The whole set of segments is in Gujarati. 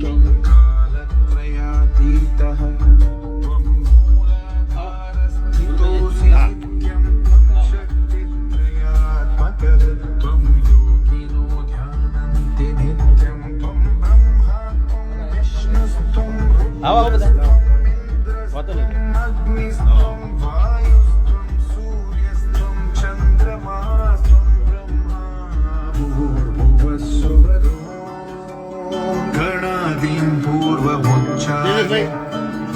त्वं कालत्रयातीतः त्वं मूलाधारस्थितोऽसि नित्यं त्वं शक्तित्रयात्मकः त्वं योगिनो ध्यानन्ति नित्यं त्वं ब्रह्मा त्वं विष्णुस्त्वं अग्निस्त्वं वायुस्त्वं सूर्यस्त्वं चन्द्रमास्त्वं ब्रह्मा भूर्भुवस्सुवरो गणादीं पूर्वमुच्चार्य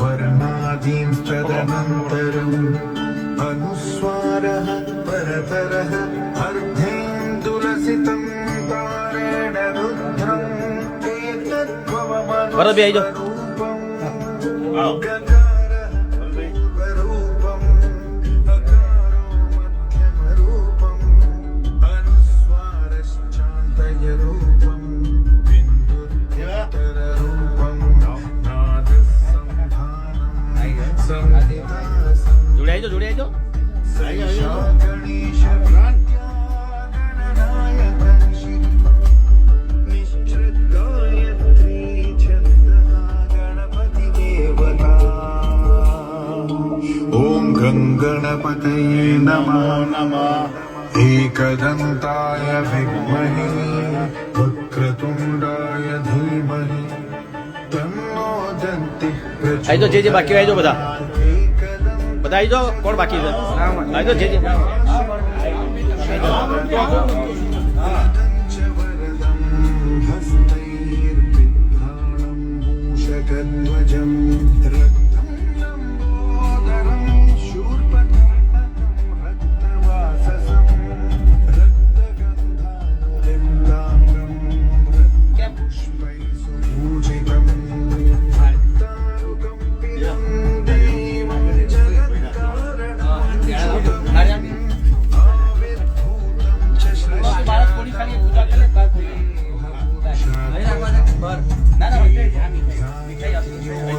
वर्णादीं तदनन्तरम् अनुस्वारः परतरः अर्धेन्दुलसितं तारेण रुद्रम् ભરત ભાઈ આઈ જાઓ. જોડે આવી જાઓ. ओम गणपतये नमः एकदन्ताय विद्महे वक्रतुण्डाय धीमहि तन्नो दन्तिः આવી જાઓ. જે બાકી આવી જાઓ બધા આવી જાઓ. કોણ બાકી છે? આવી જાઓ. જે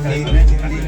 हस्तैर्विभ्राणं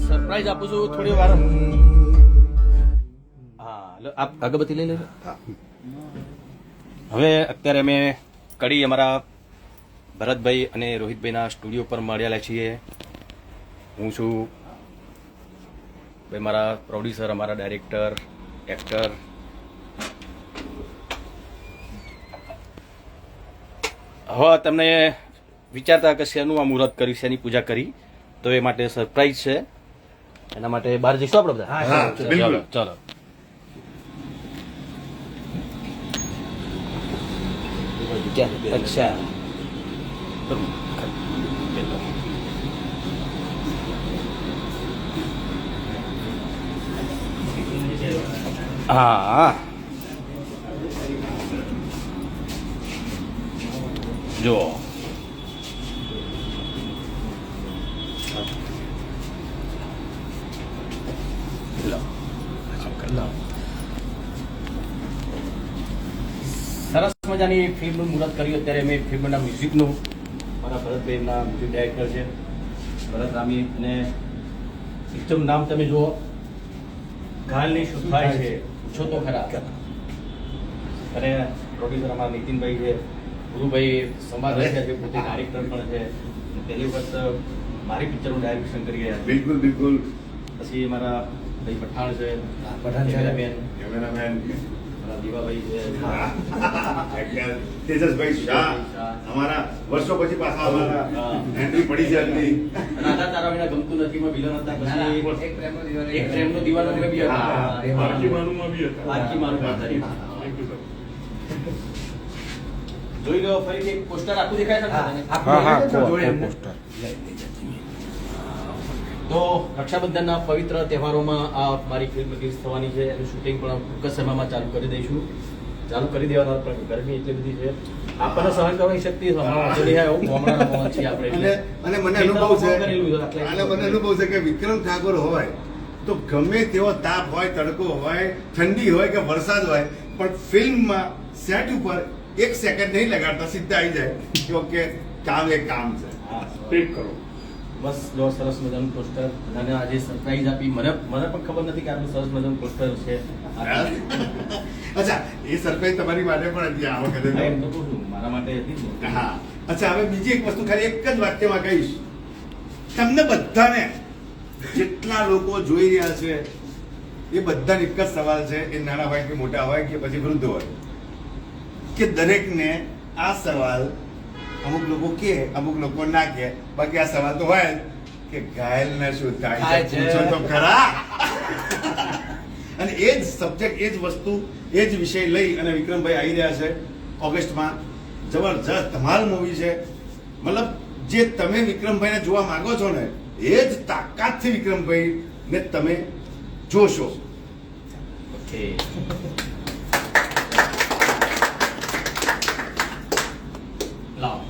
સરપ્રાઈઝ આપું છું થોડી વાર. હા, આપ અગરબત્તી લઈ લેજો. હવે અત્યારે અમે કડી અમારા ભરતભાઈ અને રોહિતભાઈના સ્ટુડિયો પર મળ્યા છીએ. હું છું ભાઈ, મારા પ્રોડ્યુસર, અમારા ડાયરેક્ટર, એક્ટર. હવે તમને વિચારતા કે શેનું આ મુહૂર્ત કર્યું, શેની પૂજા કરી, તો એ માટે સરપ્રાઈઝ છે. એના માટે બહાર જઈશું આપણે બધા. ચાલો ચાલો. અચ્છા, હા, જો સરસ મજાની ફિલ્મનું મુહૂર્ત કર્યું. અત્યારે મેં ફિલ્મના મ્યુઝિકનું, મારા ભરતભાઈના મ્યુઝિક ડાયરેક્ટર છે ભરત રામી, અને એકદમ નામ તમે જુઓ, ઘાલની શું થાય છે પૂછો તો ખરા. અને પ્રોડ્યુસર અમારા નીતિનભાઈ છે, ગુરુભાઈ સમાજ છે, પોતે ડાયરેક્ટર પણ છે. પહેલી વખત મારી પિક્ચરનું ડાયરેક્શન કરી રહ્યા. બિલકુલ બિલકુલ. પછી અમારા ભાઈ પઠાણ છે, કેમેરામેન દીવાભાઈ છે, તેજસભાઈ શાહ, અમારા વર્ષો પછી પાછા અમારા એન્ટ્રી પડી છે. રાધા તારાવીના ગમતું નથી માં વિલન હતા. પછી એક પ્રેમનો દીવાનો બી હતા. પારકી માનુમાં બી હતા. પારકી માનું પણ હતા. જોઈ લો ફરીથી એક પોસ્ટર આખું દેખાય છે. તો રક્ષાબંધનના પવિત્ર તહેવારોમાં આ મારી ફિલ્મ રિલીઝ થવાની છે. એનું શૂટિંગ પણ ટૂંક સમયમાં ચાલુ કરી દઈશું. ચાલુ કરી દેવાના, પણ ગરમી એટલી બધી છે, આપણને સહન કરવાની શક્તિ હમણાં વાંધો નહીં આવે, એવું ગામડાના માણસ છીએ આપણે એટલે. અને મને અનુભવ છે કરેલું છે એટલે. અને મને અનુભવ છે કે વિક્રમ ઠાકોર હોય તો ગમે તેવો તાપ હોય, તડકો હોય, ઠંડી હોય કે વરસાદ હોય, પણ ફિલ્મમાં સેટ ઉપર 1 સેકન્ડ નહીં લગાડતા, સીધા આવી જાય કે ઓકે કામ એ કામ છે. હા, સ્પીડ કરો. બસ જો સરસ મજાનું પોસ્ટર અને આજે સરપ્રાઈઝ આપી, મને પણ ખબર નથી કે આટલું સરસ મજાનું પોસ્ટર છે. અચ્છા, એ સરપ્રાઈઝ તમારી માટે પણ હતી આ વખતે હા, એમ તો? તો કહું છું, મારા માટે હતી જ ને. હા. અચ્છા, હવે બીજી એક વસ્તુ ખાલી એક જ વાક્યમાં કહીશ. તમને બધાને જેટલા લોકો જોઈ રહ્યા છે એ બધાને એક જ સવાલ છે, એ નાના હોય કે મોટા હોય કે પછી વૃદ્ધ હોય, કે દરેકને આ સવાલ, અમુક લોકો કે અમુક લોકો ના કે, બાકી આ સવાલ તો હોય જ કે ઘાયલને શું થાય છે, પૂછો તો ખરા. અને એ જ સબ્જેક્ટ, એ જ વસ્તુ, એ જ વિષય લઈ અને વિક્રમભાઈ આવી રહ્યા છે ઓગસ્ટમાં. જબરજસ્ત ધમાલ મૂવી છે. મતલબ જે તમે વિક્રમભાઈને જોવા માંગો છો ને, એ જ તાકાતથી વિક્રમભાઈને તમે જોશો. ઓકે. લાવો.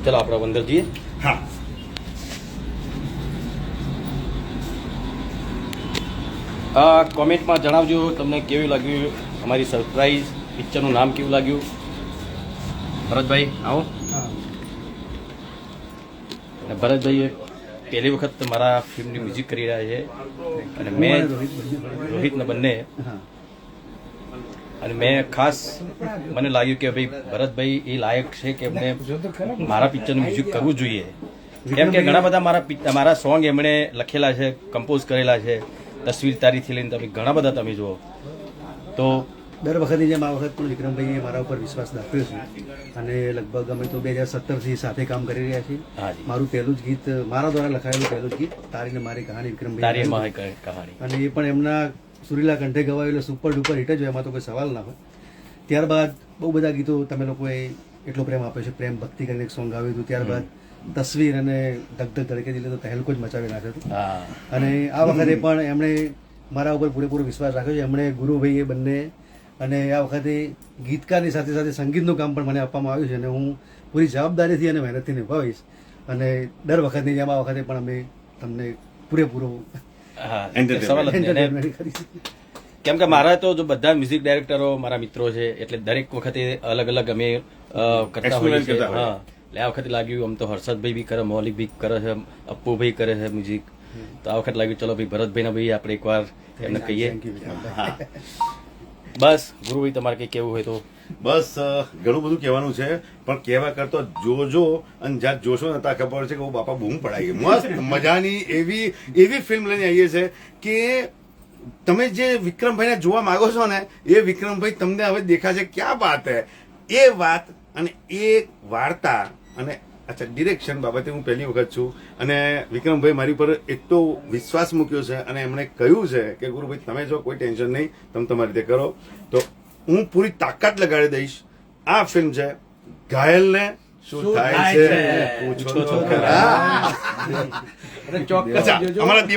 ચલો આપણે અંદર જઈએ. હા. કોમેન્ટમાં જણાવજો તમને કેવું લાગ્યું અમારી સરપ્રાઈઝ પિક્ચરનું નામ કેવું લાગ્યું. ભરતભાઈ આવો. અને ભરતભાઈ પહેલી વખત મારા ફિલ્મની મ્યુઝિક કરી રહ્યા છે અને મેં રોહિતને બંને, અને મેં ખાસ મને લાગ્યું કે ભાઈ ભરતભાઈ એ લાયક છે કે એમને મારા પિક્ચરનું મ્યુઝિક કરવું જોઈએ, કેમ કે ઘણા બધા મારા સોંગ એમણે લખેલા છે, કમ્પોઝ કરેલા છે. તસવીર તારીથી લઈને તમે ઘણા બધા તમે જુઓ તો દર વખતની જેમ આ વખત પણ વિક્રમભાઈએ મારા ઉપર વિશ્વાસ દાખવ્યો છે અને લગભગ અમે તો 2017થી સાથે કામ કરી રહ્યા છીએ. હાજી. મારું પહેલું જ ગીત, મારા દ્વારા લખાયેલું પહેલું જ ગીત તારી ને મારી કહાની તારી વિક્રમભાઈ, કહાણી. અને એ પણ એમના સુરીલા કંઠે ગવાયું એટલે સુપર ડુપર હિટ જ હોય, એમાં તો કોઈ સવાલ ના હોય. ત્યારબાદ બહુ બધા ગીતો તમે લોકોએ એટલો પ્રેમ આપ્યો છે. પ્રેમ ભક્તિ કરીને એક સોંગ આવ્યું હતું, ત્યારબાદ તસવીર અને ધક ધક ધડકે દિલે તો તહેલકો જ મચાવી નાખ્યો હતો. હા. અને આ વખતે પણ એમણે મારા ઉપર પૂરેપૂરો વિશ્વાસ રાખ્યો છે. એમણે ગુરુભાઈએ બંને, અને આ વખતે ગીતકારની સાથે સાથે સંગીતનું કામ પણ મને આપવામાં આવ્યું છે અને હું પૂરી જવાબદારીથી અને મહેનતથી નિભાવીશ. અને દર વખતની જેમ આ વખતે પણ અમે તમને પૂરેપૂરો હા, સવાલ જ નહીં. અને entertainment કરીશું. કેમ કે મારા તો જો બધા મ્યુઝિક ડાયરેક્ટરો મારા મિત્રો છે એટલે દરેક વખતે અલગ અલગ અમે કરતા હોઈએ Experiment છીએ. કરતા હોય. હા, એટલે આ વખતે લાગ્યું આમ તો હર્ષદભાઈ બી કરે, મૌલિક બી કરે છે, અપ્પુભાઈ કરે છે મ્યુઝિક, તો આ વખત લાગ્યું ચલો ભાઈ ભરતભાઈને ભાઈ આપણે એકવાર એમને કહીએ. Thank you, વિક્રમભાઈ. હા. બસ ગુરુભાઈ તમારે કંઈ કેવું હોય તો. બસ ઘણું બધું કહેવાનું છે, પણ કહેવા કરતો જોજો, અને જ્યાં જોશો ને ત્યાં ખબર છે કે હું બાપા બૂમ પડાઈ ગઈ. મસ્ત મજાની એવી ફિલ્મ લઈને આવીએ છે કે તમે જે વિક્રમભાઈને જોવા માંગો છો ને, એ વિક્રમભાઈ તમને હવે દેખાશે. ક્યાં વાત હે એ વાત, અને એ વાર્તા, અને અચ્છા ડિરેક્શન બાબતે હું પહેલી વખત છું, અને વિક્રમભાઈ મારી પર એટલો વિશ્વાસ મૂક્યો છે અને એમણે કહ્યું છે કે ગુરુભાઈ તમે જો કોઈ ટેન્શન નહીં, તમે તમારી રીતે કરો, તો હું પૂરી તાકાત લગાડી દઈશ. આ ફિલ્મ છે ઘાયલને શું થાય છે પૂછો તો ખરા. અચ્છા, અમારા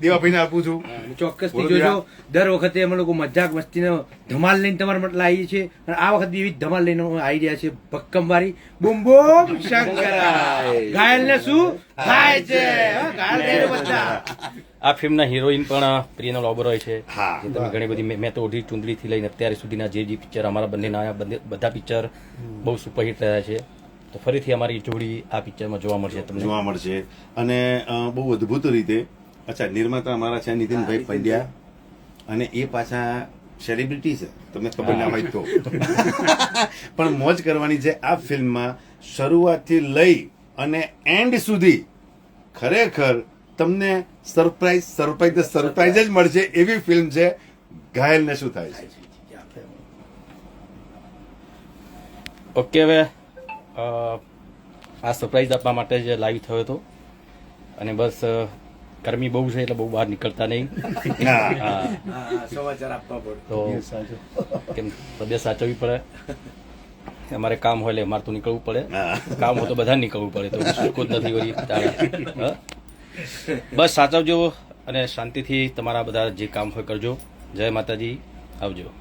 દેવાભાઈને આપું છું. ચોક્કસથી જોજો. દર વખતે અમે લોકો મજાક મસ્તીનો ધમાલ લઈને તમારા માટે લાવીએ છીએ, અને આ વખતે એવી ધમાલ લઈને આવી રહ્યા છે ભક્કમવાળી બૂમ બૂમ શંકરાય. ઘાયલને શું થાય છે, હા, ઘાયલ થઈને બધા. આ ફિલ્મના હિરોઈન પણ પ્રિયનલ ઓબેરોય છે. હા. જે તમે ઘણી બધી મેં તો ઓઢી ચુંદડીથી લઈને અત્યાર સુધીના જે પિક્ચર અમારા બંનેના આવ્યા, બધા પિક્ચર બહુ સુપરહિટ રહ્યા છે. તો ફરીથી અમારી જોડી આ પિક્ચરમાં જોવા મળશે તમને. જોવા મળશે, અને બહુ અદભુત રીતે. અચ્છા, નિર્માતા અમારા છે નીતિનભાઈ પંડ્યા, અને એ પાછા સેલિબ્રિટી છે, તમને ખબર ના હોય તો. પણ મોજ કરવાની છે આ ફિલ્મમાં, શરૂઆતથી લઈ અને એન્ડ સુધી. ખરેખર તમને સરપ્રાઈઝ જ મળશે એવી ફિલ્મ છે ઘાયલને શું થાય છે. ઓકે, હવે આ સરપ્રાઈઝ આપવા માટે જ લાઈવ થયો હતો, અને બસ ગરમી બહુ છે એટલે બહુ બહાર નીકળતા નહીં. હા, સમાચાર આપવા પડે તો કેમ તબિયત સાચવવી પડે. અમારે કામ હોય એટલે અમારે તો નીકળવું પડે, હા. કામ હોય તો બધા નીકળવું પડે, તો છૂટકો જ નથી વળી તારે. હા? બસ સાચવજો અને શાંતિથી તમારા બધા જે કામ હોય કરજો. જય માતાજી, આવજો.